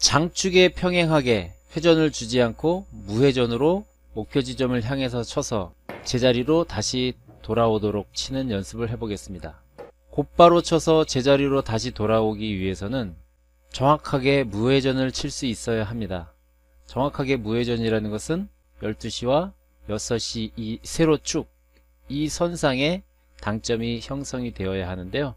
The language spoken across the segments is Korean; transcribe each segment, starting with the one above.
장축에 평행하게 회전을 주지 않고 무회전으로 목표 지점을 향해서 쳐서 제자리로 다시 돌아오도록 치는 연습을 해보겠습니다. 곧바로 쳐서 제자리로 다시 돌아오기 위해서는 정확하게 무회전을 칠 수 있어야 합니다. 정확하게 무회전이라는 것은 12시와 6시 이 세로축, 이 선상에 당점이 형성이 되어야 하는데요.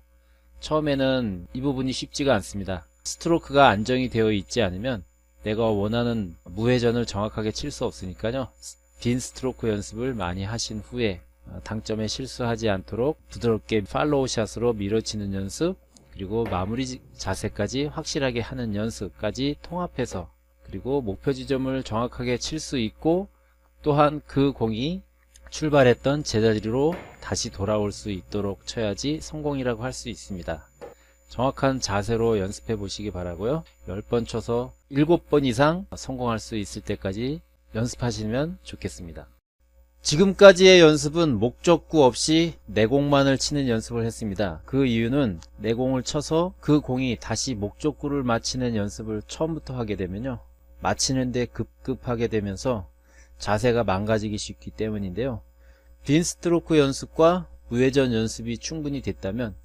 처음에는 이 부분이 쉽지가 않습니다. 스트로크가 안정이 되어 있지 않으면 내가 원하는 무회전을 정확하게 칠 수 없으니까요. 빈 스트로크 연습을 많이 하신 후에 당점에 실수하지 않도록 부드럽게 팔로우 샷으로 밀어치는 연습, 그리고 마무리 자세까지 확실하게 하는 연습까지 통합해서, 그리고 목표 지점을 정확하게 칠 수 있고 또한 그 공이 출발했던 제자리로 다시 돌아올 수 있도록 쳐야지 성공이라고 할 수 있습니다. 정확한 자세로 연습해 보시기 바라고요. 10번 쳐서 7번 이상 성공할 수 있을 때까지 연습하시면 좋겠습니다. 지금까지의 연습은 목적구 없이 내공만을 치는 연습을 했습니다. 그 이유는 내공을 쳐서 그 공이 다시 목적구를 맞히는 연습을 처음부터 하게 되면요, 맞히는데 급급하게 되면서 자세가 망가지기 쉽기 때문인데요. 빈 스트로크 연습과 무회전 연습이 충분히 됐다면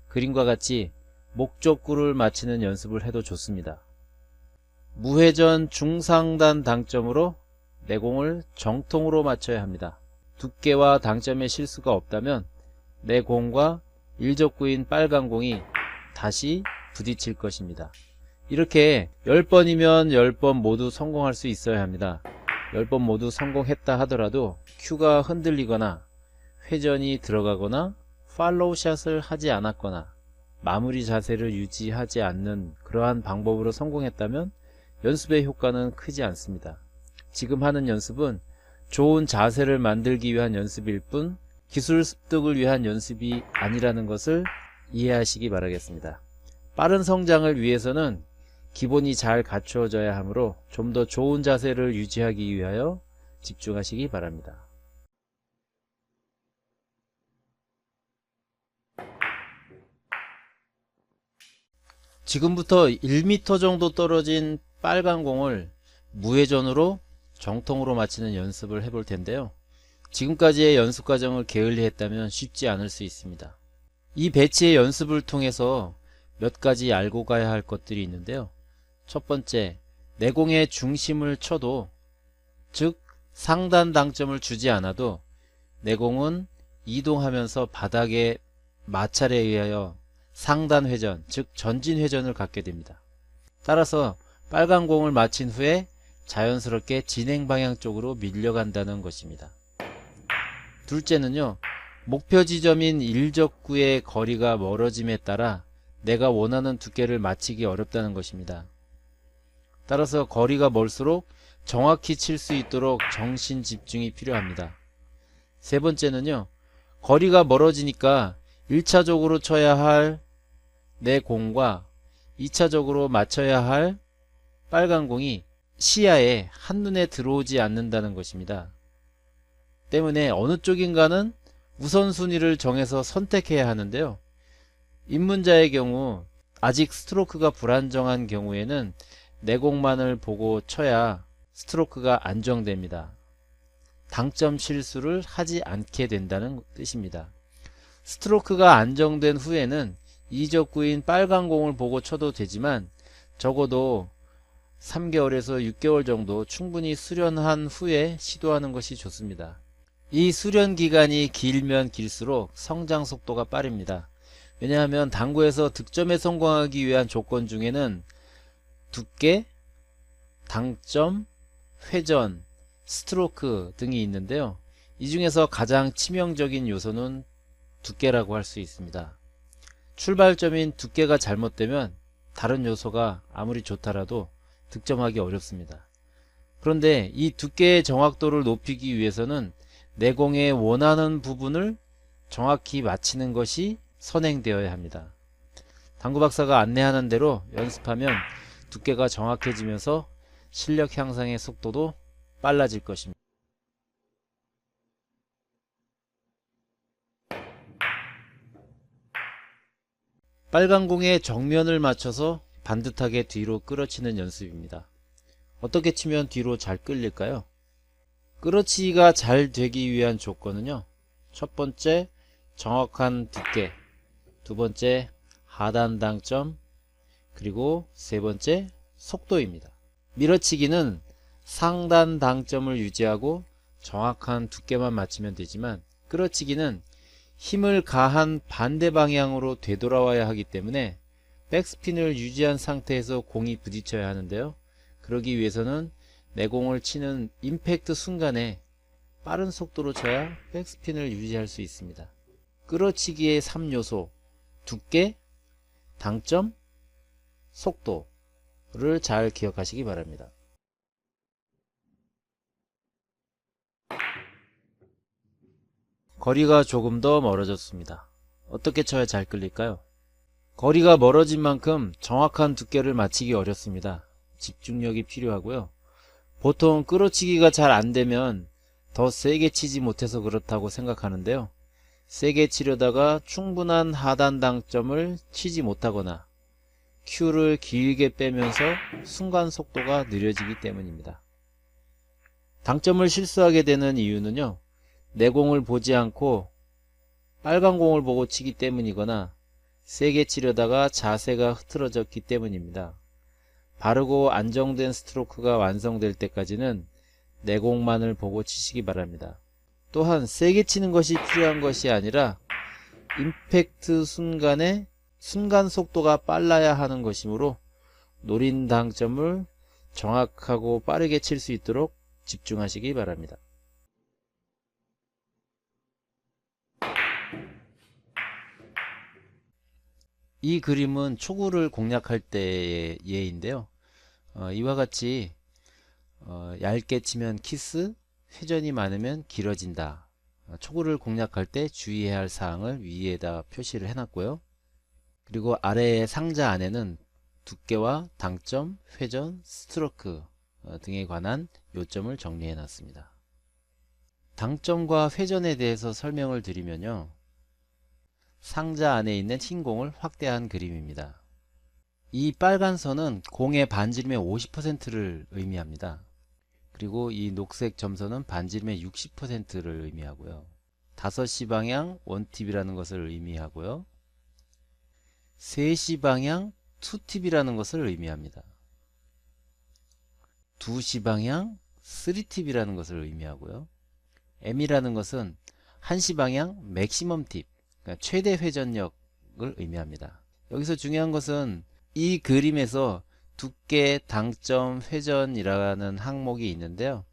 그림과 같이 목적구를 맞히는 연습을 해도 좋습니다. 무회전 중상단 당점으로 내공을 정통으로 맞춰야 합니다. 두께와 당점에 실수가 없다면 내 공과 일적구인 빨간 공이 다시 부딪힐 것입니다. 이렇게 10번이면 10번 모두 성공할 수 있어야 합니다. 10번 모두 성공했다 하더라도 큐가 흔들리거나 회전이 들어가거나 팔로우 샷을 하지 않았거나 마무리 자세를 유지하지 않는 그러한 방법으로 성공했다면 연습의 효과는 크지 않습니다. 지금 하는 연습은 좋은 자세를 만들기 위한 연습일 뿐 기술 습득을 위한 연습이 아니라는 것을 이해하시기 바라겠습니다. 빠른 성장을 위해서는 기본이 잘 갖추어져야 하므로 좀 더 좋은 자세를 유지하기 위하여 집중하시기 바랍니다. 지금부터 1m 정도 떨어진 빨간 공을 무회전으로 정통으로 맞히는 연습을 해볼 텐데요. 지금까지의 연습 과정을 게을리 했다면 쉽지 않을 수 있습니다. 이 배치의 연습을 통해서 몇 가지 알고 가야 할 것들이 있는데요. 첫 번째, 내공의 중심을 쳐도, 즉 상단 당점을 주지 않아도 내공은 이동하면서 바닥의 마찰에 의하여 상단 회전, 즉 전진 회전을 갖게 됩니다. 따라서 빨간 공을 맞힌 후에 자연스럽게 진행 방향 쪽으로 밀려간다는 것입니다. 둘째는요, 목표 지점인 일적구의 거리가 멀어짐에 따라 내가 원하는 두께를 맞히기 어렵다는 것입니다. 따라서 거리가 멀수록 정확히 칠 수 있도록 정신 집중이 필요합니다. 세 번째는요, 거리가 멀어지니까 1차적으로 쳐야 할 내 공과 2차적으로 맞춰야 할 빨간 공이 시야에 한눈에 들어오지 않는다는 것입니다. 때문에 어느 쪽인가는 우선순위를 정해서 선택해야 하는데요. 입문자의 경우 아직 스트로크가 불안정한 경우에는 내공만을 보고 쳐야 스트로크가 안정됩니다. 당점 실수를 하지 않게 된다는 뜻입니다. 스트로크가 안정된 후에는 이적구인 빨간 공을 보고 쳐도 되지만 적어도 3개월에서 6개월 정도 충분히 수련한 후에 시도하는 것이 좋습니다. 이 수련 기간이 길면 길수록 성장 속도가 빠릅니다. 왜냐하면 당구에서 득점에 성공하기 위한 조건 중에는 두께, 당점, 회전, 스트로크 등이 있는데요. 이 중에서 가장 치명적인 요소는 두께라고 할 수 있습니다. 출발점인 두께가 잘못되면 다른 요소가 아무리 좋더라도 득점하기 어렵습니다. 그런데 이 두께의 정확도를 높이기 위해서는 내공의 원하는 부분을 정확히 맞히는 것이 선행되어야 합니다. 당구 박사가 안내하는 대로 연습하면 두께가 정확해지면서 실력 향상의 속도도 빨라질 것입니다. 빨간 공의 정면을 맞춰서 반듯하게 뒤로 끌어치는 연습입니다. 어떻게 치면 뒤로 잘 끌릴까요? 끌어치기가 잘 되기 위한 조건은요, 첫 번째 정확한 두께, 두 번째 하단 당점, 그리고 세 번째 속도입니다. 밀어치기는 상단 당점을 유지하고 정확한 두께만 맞추면 되지만, 끌어치기는 힘을 가한 반대 방향으로 되돌아와야 하기 때문에 백스핀을 유지한 상태에서 공이 부딪혀야 하는데요. 그러기 위해서는 내 공을 치는 임팩트 순간에 빠른 속도로 쳐야 백스핀을 유지할 수 있습니다. 끌어치기의 3요소, 두께, 당점, 속도를 잘 기억하시기 바랍니다. 거리가 조금 더 멀어졌습니다. 어떻게 쳐야 잘 끌릴까요? 거리가 멀어진 만큼 정확한 두께를 맞추기 어렵습니다. 집중력이 필요하고요. 보통 끌어치기가 잘 안되면 더 세게 치지 못해서 그렇다고 생각하는데요. 세게 치려다가 충분한 하단 당점을 치지 못하거나 큐를 길게 빼면서 순간 속도가 느려지기 때문입니다. 당점을 실수하게 되는 이유는요, 내 공을 보지 않고 빨간 공을 보고 치기 때문이거나 세게 치려다가 자세가 흐트러졌기 때문입니다. 바르고 안정된 스트로크가 완성될 때까지는 내 공만을 보고 치시기 바랍니다. 또한 세게 치는 것이 필요한 것이 아니라 임팩트 순간에 순간 속도가 빨라야 하는 것이므로 노린 당점을 정확하고 빠르게 칠 수 있도록 집중하시기 바랍니다. 이 그림은 초구를 공략할 때의 예인데요. 이와 같이 얇게 치면 키스, 회전이 많으면 길어진다. 초구를 공략할 때 주의해야 할 사항을 위에다 표시를 해놨고요. 그리고 아래의 상자 안에는 두께와 당점, 회전, 스트로크 등에 관한 요점을 정리해 놨습니다. 당점과 회전에 대해서 설명을 드리면요, 상자 안에 있는 흰 공을 확대한 그림입니다. 이 빨간 선은 공의 반지름의 50%를 의미합니다. 그리고 이 녹색 점선은 반지름의 60%를 의미하고요. 5시 방향 원팁이라는 것을 의미하고요. 3시 방향 투팁이라는 것을 의미합니다. 2시 방향 3팁이라는 것을 의미하고요. M이라는 것은 1시 방향 맥시멈 팁, 그러니까 최대 회전력을 의미합니다. 여기서 중요한 것은 이 그림에서 두께, 당점, 회전이라는 항목이 있는데요.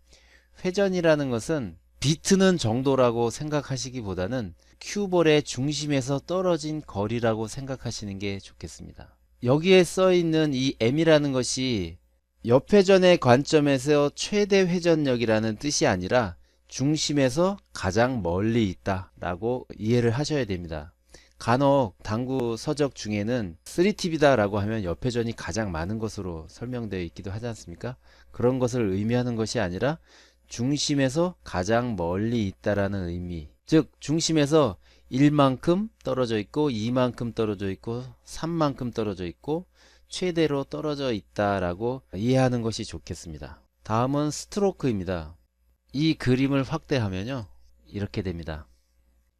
회전이라는 것은 비트는 정도라고 생각하시기보다는 큐볼의 중심에서 떨어진 거리라고 생각하시는 게 좋겠습니다. 여기에 써 있는 이 M이라는 것이 옆회전의 관점에서 최대 회전력이라는 뜻이 아니라 중심에서 가장 멀리 있다 라고 이해를 하셔야 됩니다. 간혹 당구 서적 중에는 3팁이다 라고 하면 옆회전이 가장 많은 것으로 설명되어 있기도 하지 않습니까? 그런 것을 의미하는 것이 아니라 중심에서 가장 멀리 있다라는 의미, 즉 중심에서 1만큼 떨어져 있고 2만큼 떨어져 있고 3만큼 떨어져 있고 최대로 떨어져 있다라고 이해하는 것이 좋겠습니다. 다음은 스트로크입니다. 이 그림을 확대하면요, 이렇게 됩니다.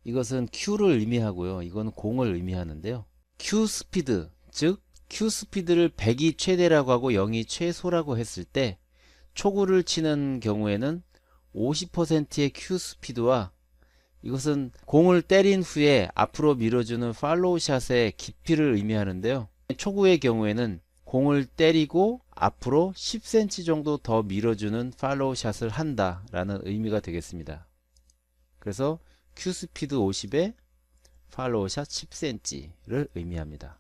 이것은 Q를 의미하고요, 이건 공을 의미하는데요. Q 스피드, 즉 Q 스피드를 100이 최대라고 하고 0이 최소라고 했을 때 초구를 치는 경우에는 50%의 Q 스피드와, 이것은 공을 때린 후에 앞으로 밀어주는 팔로우 샷의 깊이를 의미하는데요. 초구의 경우에는 공을 때리고 앞으로 10cm 정도 더 밀어주는 팔로우 샷을 한다 라는 의미가 되겠습니다. 그래서 Q 스피드 50에 팔로우 샷 10cm를 의미합니다.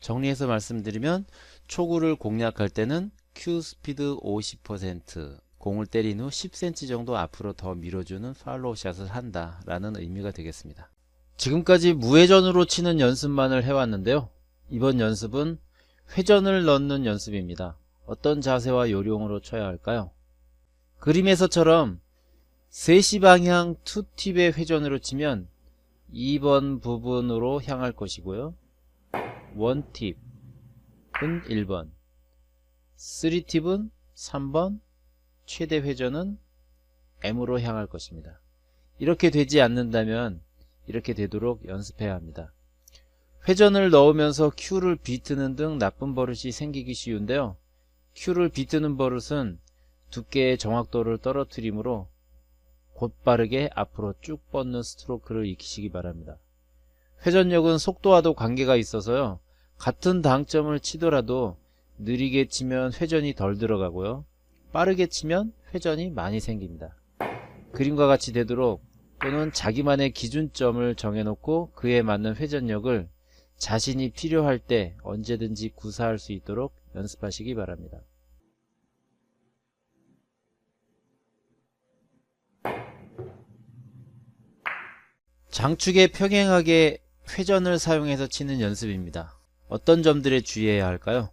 정리해서 말씀드리면 초구를 공략할 때는 Q 스피드 50%, 공을 때린 후 10cm 정도 앞으로 더 밀어주는 팔로우 샷을 한다 라는 의미가 되겠습니다. 지금까지 무회전으로 치는 연습만을 해왔는데요. 이번 연습은 회전을 넣는 연습입니다. 어떤 자세와 요령으로 쳐야 할까요? 그림에서처럼 3시 방향 투팁의 회전으로 치면 2번 부분으로 향할 것이고요. 1팁, 팁은 1번, 3팁은 3번, 최대 회전은 M으로 향할 것입니다. 이렇게 되지 않는다면 이렇게 되도록 연습해야 합니다. 회전을 넣으면서 Q를 비트는 등 나쁜 버릇이 생기기 쉬운데요. Q를 비트는 버릇은 두께의 정확도를 떨어뜨리므로 곧바르게 앞으로 쭉 뻗는 스트로크를 익히시기 바랍니다. 회전력은 속도와도 관계가 있어서요. 같은 당점을 치더라도 느리게 치면 회전이 덜 들어가고요. 빠르게 치면 회전이 많이 생깁니다. 그림과 같이 되도록 또는 자기만의 기준점을 정해놓고 그에 맞는 회전력을 자신이 필요할 때 언제든지 구사할 수 있도록 연습하시기 바랍니다. 장축에 평행하게 회전을 사용해서 치는 연습입니다. 어떤 점들에 주의해야 할까요?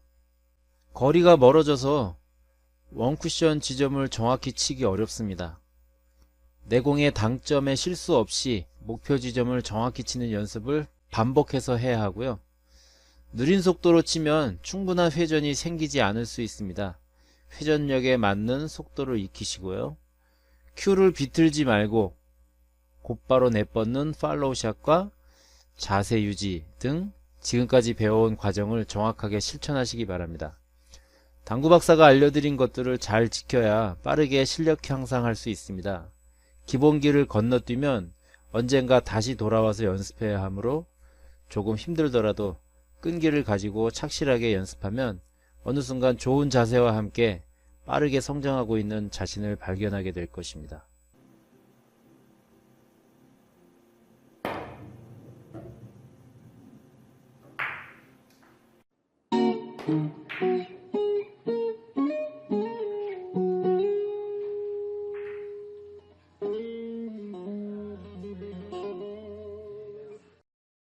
거리가 멀어져서 원쿠션 지점을 정확히 치기 어렵습니다. 내공의 당점에 실수 없이 목표 지점을 정확히 치는 연습을 반복해서 해야 하고요. 느린 속도로 치면 충분한 회전이 생기지 않을 수 있습니다. 회전력에 맞는 속도를 익히시고요. Q를 비틀지 말고 곧바로 내뻗는 팔로우샷과 자세 유지 등 지금까지 배워온 과정을 정확하게 실천하시기 바랍니다. 당구 박사가 알려드린 것들을 잘 지켜야 빠르게 실력 향상할 수 있습니다. 기본기를 건너뛰면 언젠가 다시 돌아와서 연습해야 하므로 조금 힘들더라도 끈기를 가지고 착실하게 연습하면 어느 순간 좋은 자세와 함께 빠르게 성장하고 있는 자신을 발견하게 될 것입니다.